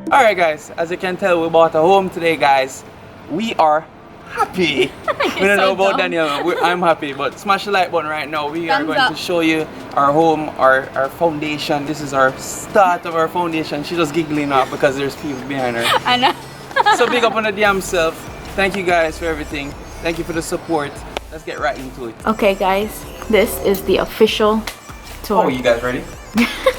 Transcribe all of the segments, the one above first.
Alright guys, as you can tell, we bought a home today guys. We are happy. We don't know about Danielle, I'm happy, but smash the like button right now. We are going to show you our home, our foundation. This is our start of our foundation. She's just giggling now because there's people behind her. I know. So big up on the damn self. Thank you guys for everything. Thank you for the support. Let's get right into it. Okay guys, this is the official tour. Oh, you guys ready?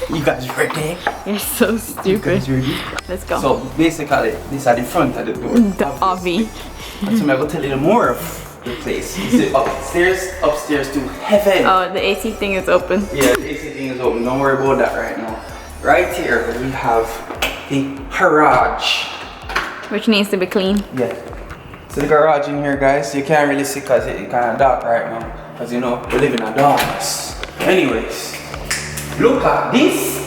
You guys ready? You're so stupid. You guys ready? Let's go. So basically, this is the front of the door. The obby. So I'm going to tell you more of the place. It's upstairs to heaven. Oh, the AC thing is open. Yeah, the AC thing is open. Don't worry about that right now. Right here, we have the garage. Which needs to be clean. Yeah. So the garage in here, guys, you can't really see because it's kind of dark right now. Because you know, we live in a darkness. Anyways, look at this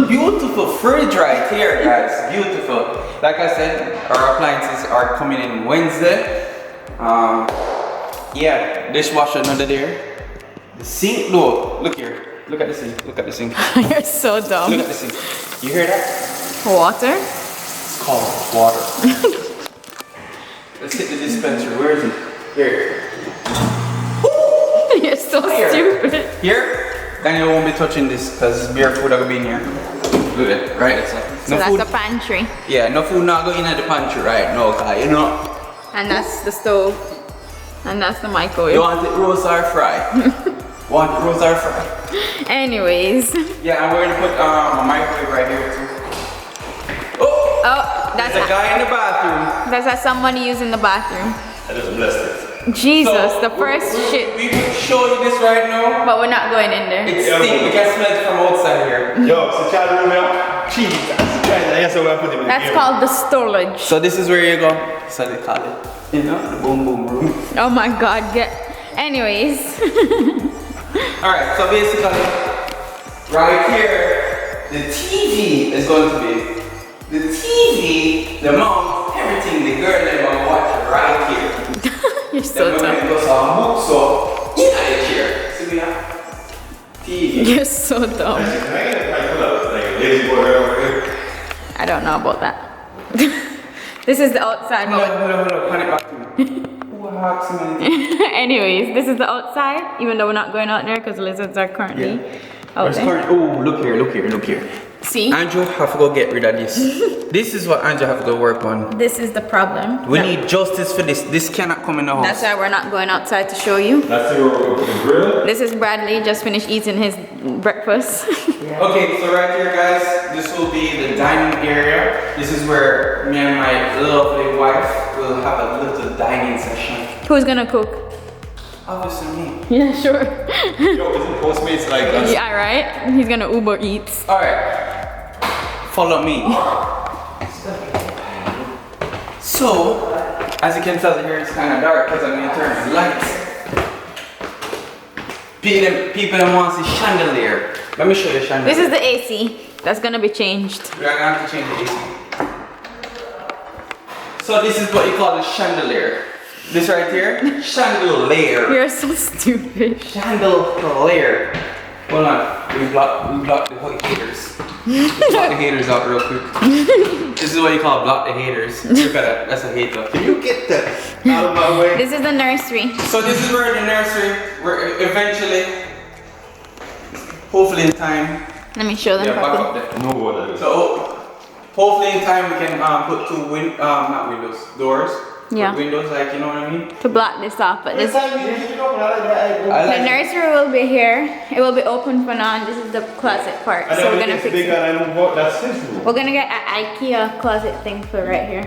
beautiful fridge right here, guys. Beautiful. Like I said, our appliances are coming in Wednesday. Yeah, dishwasher under there. The sink, look here. Look at the sink. Look at the sink. You're so dumb. Look at the sink. You hear that? Water? It's called water. Let's hit the dispenser. Where is it? Here. You're so stupid. Here. Daniel won't be touching this because beer food are gonna be in here. Look at it, right? So no that's food. the pantry. Yeah, no food not going in the pantry, right? No, you know. And that's the stove. And that's the microwave. You want it roast or fry? Want it roast or fry? Anyways. Yeah, I'm going to put a microwave right here too. Oh! That's There's a guy in the bathroom. That's somebody using the bathroom. I just blessed it. Jesus, So, the first shit. We will show you this right now. But we're not going in there. It's stinky. You can smell it from outside here. Yo, so Chaddy room here. Jesus. That's how I put it in. That's called the storage. So this is where you go. So they call it, you know, the boom boom room. Oh my god, anyways. Alright, so basically, right here, the TV is going to be, the TV, the mom, everything, the girl, they're going to watch right here. You're so Then we're dumb. going to go some books, so in the chair. See me now? TV. You're so dumb. I don't know about that. This is the outside. Hold up, hand it back to me. What happened? Anyways, this is the outside, even though we're not going out there because lizards are currently out there. Oh, look here. See? Andrew have to go get rid of this. This is what Andrew have to go work on. This is the problem. We need justice for this. This cannot come in the house. That's why we're not going outside to show you. That's the grill. This is Bradley, just finished eating his breakfast. Okay, so right here guys, this will be the dining area. This is where me and my lovely wife will have a little dining session. Who's gonna cook? Obviously me. Yeah, sure. Yo, isn't Postmates like us? Yeah, right? He's gonna Uber Eats. Alright. Follow me. So, as you can tell here it's kind of dark because I'm going to turn the lights. People don't want to see chandelier. Let me show you chandelier. This is the AC. That's gonna be changed. We are going to have to change the AC. So this is what you call a chandelier. This right here, chandelier. You're so stupid. Chandelier. Hold on, we block the haters. Block the haters out real quick. This is what you call block the haters. Look at that, that's a hater. Can you get that out of my way? This is the nursery. So this is where the nursery, where eventually, hopefully in time. Let me show them Yeah, back up properly. there. No water. So hopefully in time we can put not windows, doors. Yeah. Put windows, like, you know what I mean? To block this off, but this I the like it. nursery will be here. It will be open for now, and this is the closet part. And So then we're when gonna it gets fix bigger it. and I move out, that's his room. We're gonna get an IKEA closet thing for right here.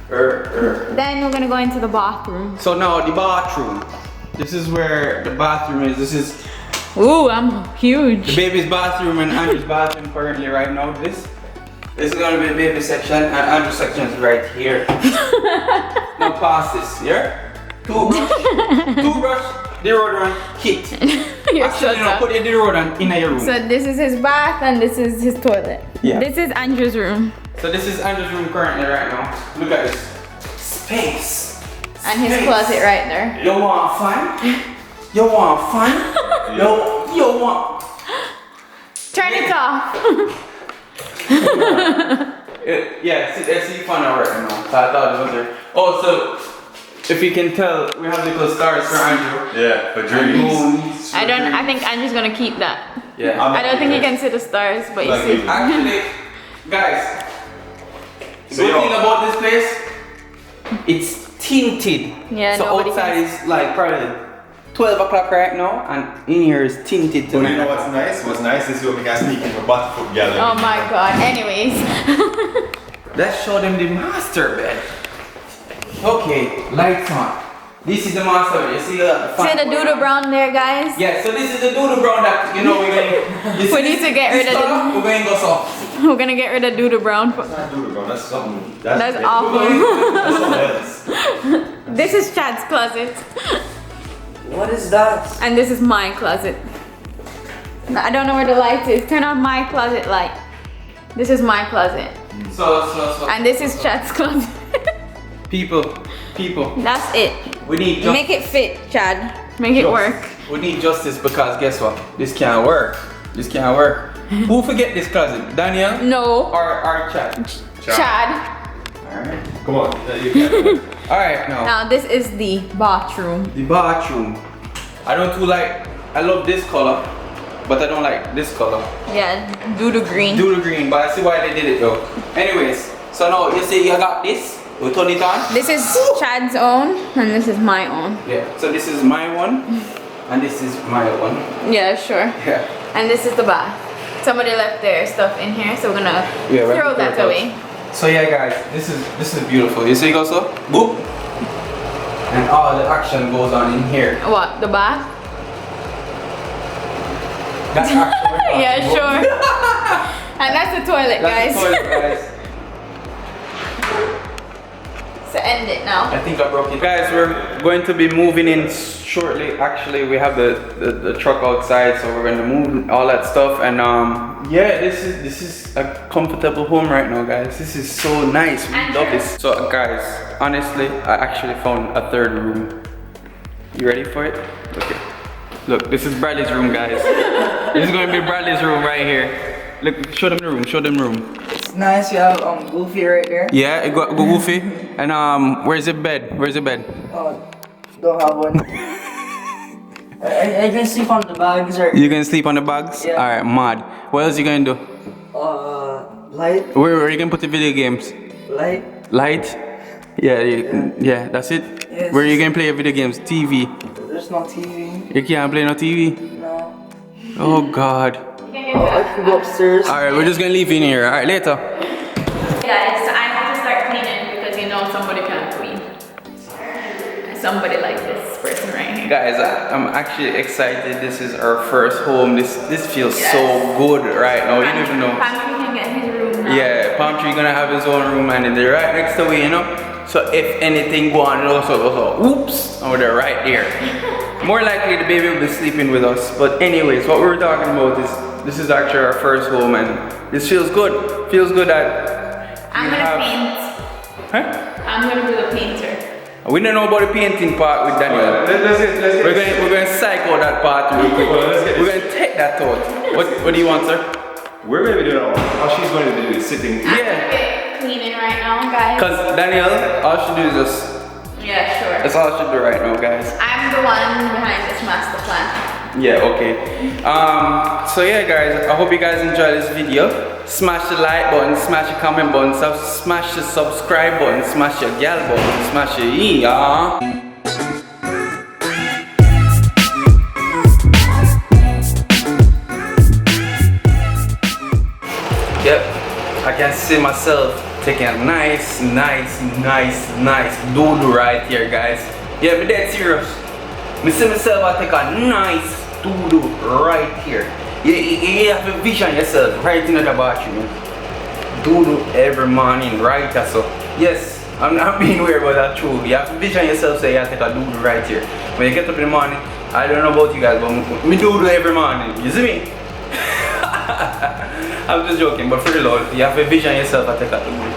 Then we're gonna go into the bathroom. So now the bathroom. This is where the bathroom is. This is Ooh, I'm huge. the baby's bathroom and Andrew's bathroom currently right now. This is gonna be the baby section and Andrew's section is right here. Now pass this, yeah? Toothbrush, deodorant, kit. You're Actually, so no, dumb. put your deodorant in your room. So this is his bath and this is his toilet. Yeah. This is Andrew's room. So this is Andrew's room currently right now. Look at this. Space. And his Space. closet right there. You want fun? You want fun? You want... Turn it off. Yeah, see fun at work now. So I thought it was there. Oh, so if you can tell, we have little stars for Andrew. Yeah, for dreams. I think Andrew's gonna keep that. Yeah. I don't think he can see the stars, but you see. Actually, guys, the good thing about this place, it's tinted. Yeah, so nobody outside can. is like probably 12 o'clock right now, and in here is tinted But you tonight. know what's nice? What's nice is when we can sneak in for Butterfoot Gallery. Oh my god. Anyways. Let's show them the master bed. Okay, lights on. This is the master bed. You see the See the doodle brown there, guys? Yeah, so this is the doodle brown that, you know, we're going to... We need to get rid of it. the... We're going to go soft. We're gonna get rid of doodle brown. That's not doodle brown, that's something. That's big. awful. That's something else. This is Chad's closet. What is that? And this is my closet. I don't know where the light is. Turn on my closet light. This is my closet. So. And this is Chad's closet. People. That's it. We need justice. Make it fit, Chad. Make it work. We need justice because guess what? This can't work. Who forget this closet? Danielle? No. Or Chad? Chad. Alright. Come on, you can. Alright, now. Now this is the bathroom. The bathroom. I love this color, but I don't like this color. Yeah, doodle green. Doodle green, but I see why they did it though. Anyways, so now you see you got this. We turn it on. This is Chad's own, and this is my own. Yeah, so this is my one, and this is my one. Yeah, sure. Yeah. And this is the bath. Somebody left their stuff in here, so we're gonna throw that away. So yeah, guys, this is beautiful. You see, go so, boop, and all the action goes on in here. What? The bath? That's actually Yeah, sure. And that's the toilet, guys. That's the toilet, guys. So end it now. I think I broke it. Guys, we're going to be moving in shortly. Actually, we have the truck outside, so we're going to move all that stuff. And yeah, this is a comfortable home right now, guys. This is so nice. We love this. So guys, honestly, I actually found a third room. You ready for it? Okay. Look, this is Bradley's room, guys. This is going to be Bradley's room right here. Look, show them the room. It's nice. You have Goofy right there. Yeah, it got Goofy. And where's the bed? Oh, don't have one. I can sleep on the bags or. You can sleep on the bags? Yeah. Alright, mad. What else you gonna do? Light. Where you gonna put the video games? Light. Light? Yeah, that's it? Yes. Where you gonna play your video games? TV? There's no TV. You can't play no TV? No. Oh god. I can go upstairs. Alright, we're just gonna leave you in here. Alright, later. Guys, I have to start cleaning because you know somebody can't clean. Somebody like this person right here. Guys, I'm actually excited. This is our first home. This feels so good right now. You don't even know. Pantry can get his room now. Yeah, Palm Tree gonna have his own room and they're right next to me, you know? So if anything go on, it also goes, oops, oh, they're right there. More likely the baby will be sleeping with us. But anyways, what we're talking about is, this is actually our first home and this feels good. Feels good that I'm gonna paint. Huh? I'm gonna be the painter. We don't know about the painting part with Danielle. Let's get We're going to psycho that part real quick. We're going to take that out. What do you want, sir? We're going to be doing all she's going to do is sitting. I'm gonna be cleaning right now, guys. Because Danielle, all she do is just, Yeah, sure. that's all she do right now, guys. I'm the one behind this master plan. Yeah, okay. So yeah, guys, I hope you guys enjoy this video. Smash the like button, smash the comment button, smash the subscribe button, smash your gal button, smash your yeah. Yep, I can see myself taking a nice doodle right here, guys. Yeah, but dead serious. I see myself I take a nice doodle right here. You have to vision yourself right in the bathroom. Doodle every morning, right? So yes, I'm not being weird, but that's true. You have to vision yourself, say you have to take a doodle right here. When you get up in the morning, I don't know about you guys, but me doodle every morning. You see me? I'm just joking, but for real, you have to vision yourself and take a doodle.